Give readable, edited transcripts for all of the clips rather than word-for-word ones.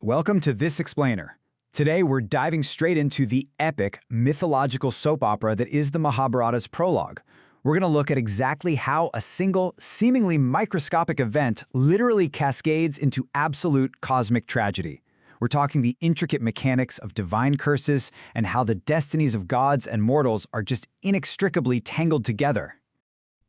Welcome to This Explainer. Today we're diving straight into the epic, mythological soap opera that is the Mahabharata's prologue. We're going to look at exactly how a single, seemingly microscopic event literally cascades into absolute cosmic tragedy. We're talking the intricate mechanics of divine curses and how the destinies of gods and mortals are just inextricably tangled together.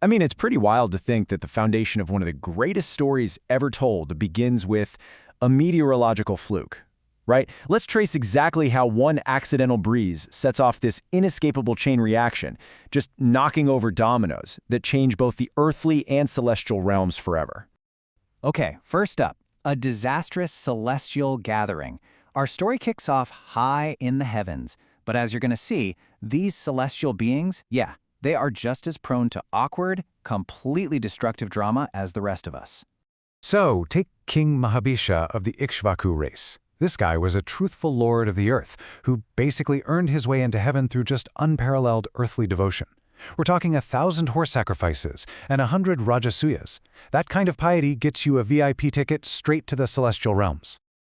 I mean, it's pretty wild to think that the foundation of one of the greatest stories ever told begins with a meteorological fluke, right? Let's trace exactly how one accidental breeze sets off this inescapable chain reaction, just knocking over dominoes that change both the earthly and celestial realms forever. Okay, first up, a disastrous celestial gathering. Our story kicks off high in the heavens, but as you're going to see, these celestial beings, they are just as prone to awkward, completely destructive drama as the rest of us. So, take King Mahabhisha of the Ikshvaku race. This guy was a truthful lord of the earth who basically earned his way into heaven through just unparalleled earthly devotion. We're talking 1,000 horse sacrifices and 100 rajasuyas. That kind of piety gets you a VIP ticket straight to the celestial realms.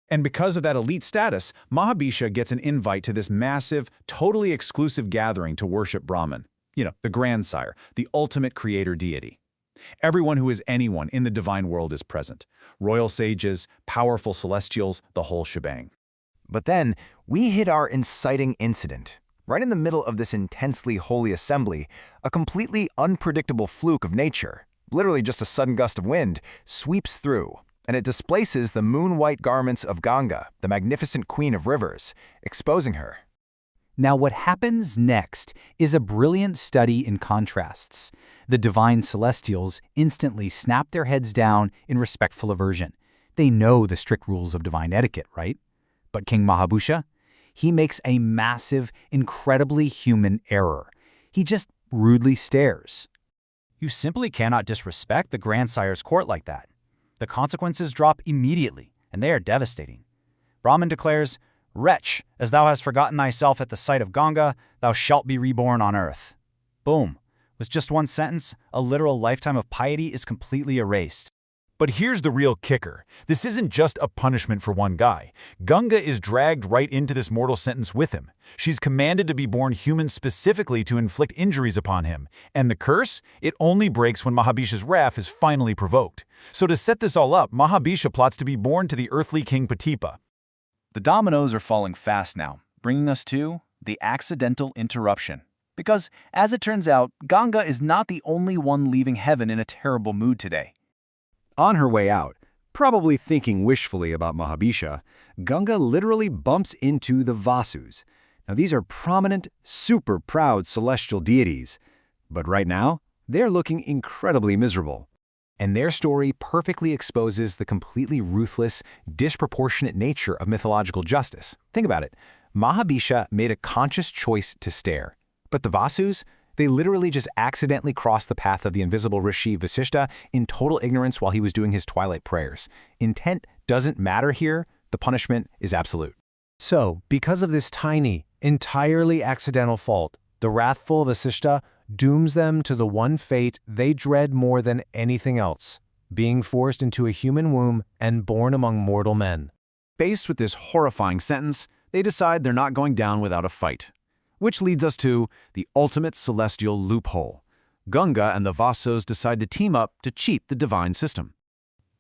And because of that elite status, Mahabhisha gets an invite to this massive, totally exclusive gathering to worship Brahman. You know, the grandsire, the ultimate creator deity. Everyone who is anyone in the divine world is present. Royal sages, powerful celestials, the whole shebang. But then, we hit our inciting incident. Right in the middle of this intensely holy assembly, a completely unpredictable fluke of nature, literally just a sudden gust of wind, sweeps through, and it displaces the moon-white garments of Ganga, the magnificent queen of rivers, exposing her. Now what happens next is a brilliant study in contrasts. The divine celestials instantly snap their heads down in respectful aversion. They know the strict rules of divine etiquette, right? But King Mahabhisha? He makes a massive, incredibly human error. He just rudely stares. You simply cannot disrespect the grandsire's court like that. The consequences drop immediately, and they are devastating. Brahman declares, "Wretch, as thou hast forgotten thyself at the sight of Ganga, thou shalt be reborn on earth." Boom. With just one sentence, a literal lifetime of piety is completely erased. But here's the real kicker. This isn't just a punishment for one guy. Ganga is dragged right into this mortal sentence with him. She's commanded to be born human specifically to inflict injuries upon him. And the curse? It only breaks when Mahabhisha's wrath is finally provoked. So to set this all up, Mahabhisha plots to be born to the earthly King Pratipa. The dominoes are falling fast now, bringing us to the accidental interruption. Because, as it turns out, Ganga is not the only one leaving heaven in a terrible mood today. On her way out, probably thinking wishfully about Mahabhisha, Ganga literally bumps into the Vasus. Now these are prominent, super proud celestial deities. But right now, they're looking incredibly miserable. And their story perfectly exposes the completely ruthless, disproportionate nature of mythological justice. Think about it. Mahabhisha made a conscious choice to stare. But the Vasus, they literally just accidentally crossed the path of the invisible rishi Vasishtha in total ignorance while he was doing his twilight prayers. Intent doesn't matter here. The punishment is absolute. So, because of this tiny, entirely accidental fault, the wrathful Vasishtha dooms them to the one fate they dread more than anything else, being forced into a human womb and born among mortal men. Faced with this horrifying sentence, they decide they're not going down without a fight. Which leads us to the ultimate celestial loophole. Ganga and the Vasus decide to team up to cheat the divine system.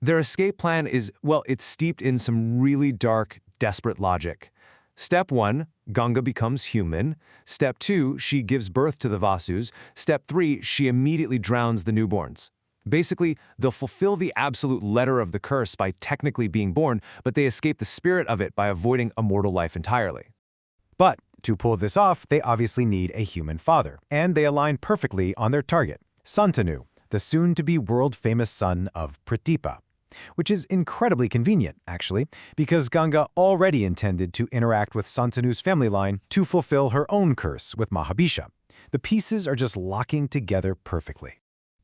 Their escape plan is, well, it's steeped in some really dark, desperate logic. Step 1, Ganga becomes human. Step 2, she gives birth to the Vasus. Step 3, she immediately drowns the newborns. Basically, they'll fulfill the absolute letter of the curse by technically being born, but they escape the spirit of it by avoiding a mortal life entirely. But to pull this off, they obviously need a human father, and they align perfectly on their target, Santanu, the soon-to-be world-famous son of Pratipa. Which is incredibly convenient, actually, because Ganga already intended to interact with Santanu's family line to fulfill her own curse with Mahabhisha. The pieces are just locking together perfectly.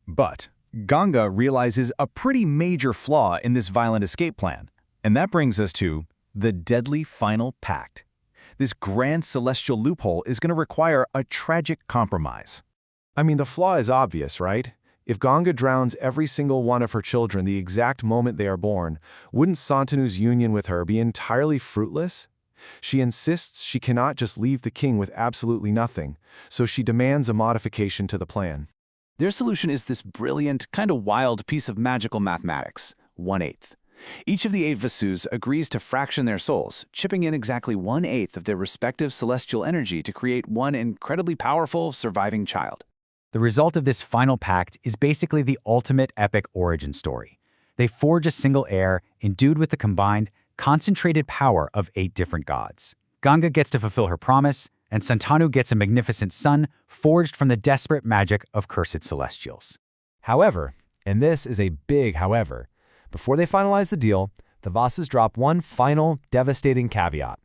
But Ganga realizes a pretty major flaw in this violent escape plan, and that brings us to the deadly final pact. This grand celestial loophole is going to require a tragic compromise. I mean, the flaw is obvious, right? If Ganga drowns every single one of her children the exact moment they are born, wouldn't Santanu's union with her be entirely fruitless? She insists she cannot just leave the king with absolutely nothing, so she demands a modification to the plan. Their solution is this brilliant, kind of wild piece of magical mathematics, 1/8. Each of the 8 Vasus agrees to fraction their souls, chipping in exactly 1/8 of their respective celestial energy to create one incredibly powerful, surviving child. The result of this final pact is basically the ultimate epic origin story. They forge a single heir endued with the combined, concentrated power of 8 different gods. Ganga gets to fulfill her promise, and Santanu gets a magnificent son forged from the desperate magic of cursed celestials. However, and this is a big however, before they finalize the deal, the Vasus drop one final, devastating caveat.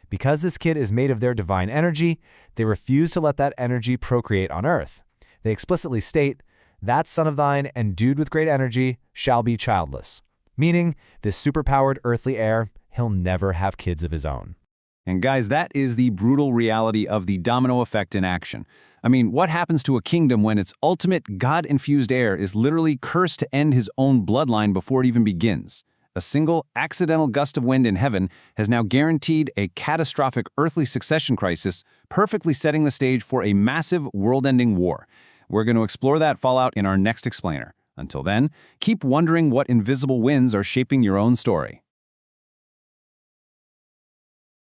Because this kid is made of their divine energy, they refuse to let that energy procreate on Earth. They explicitly state, "That son of thine, endued with great energy, shall be childless," meaning this superpowered earthly heir, he'll never have kids of his own. And guys, that is the brutal reality of the domino effect in action. I mean, what happens to a kingdom when its ultimate God-infused heir is literally cursed to end his own bloodline before it even begins? A single accidental gust of wind in heaven has now guaranteed a catastrophic earthly succession crisis, perfectly setting the stage for a massive world-ending war. We're going to explore that fallout in our next explainer. Until then, keep wondering what invisible winds are shaping your own story.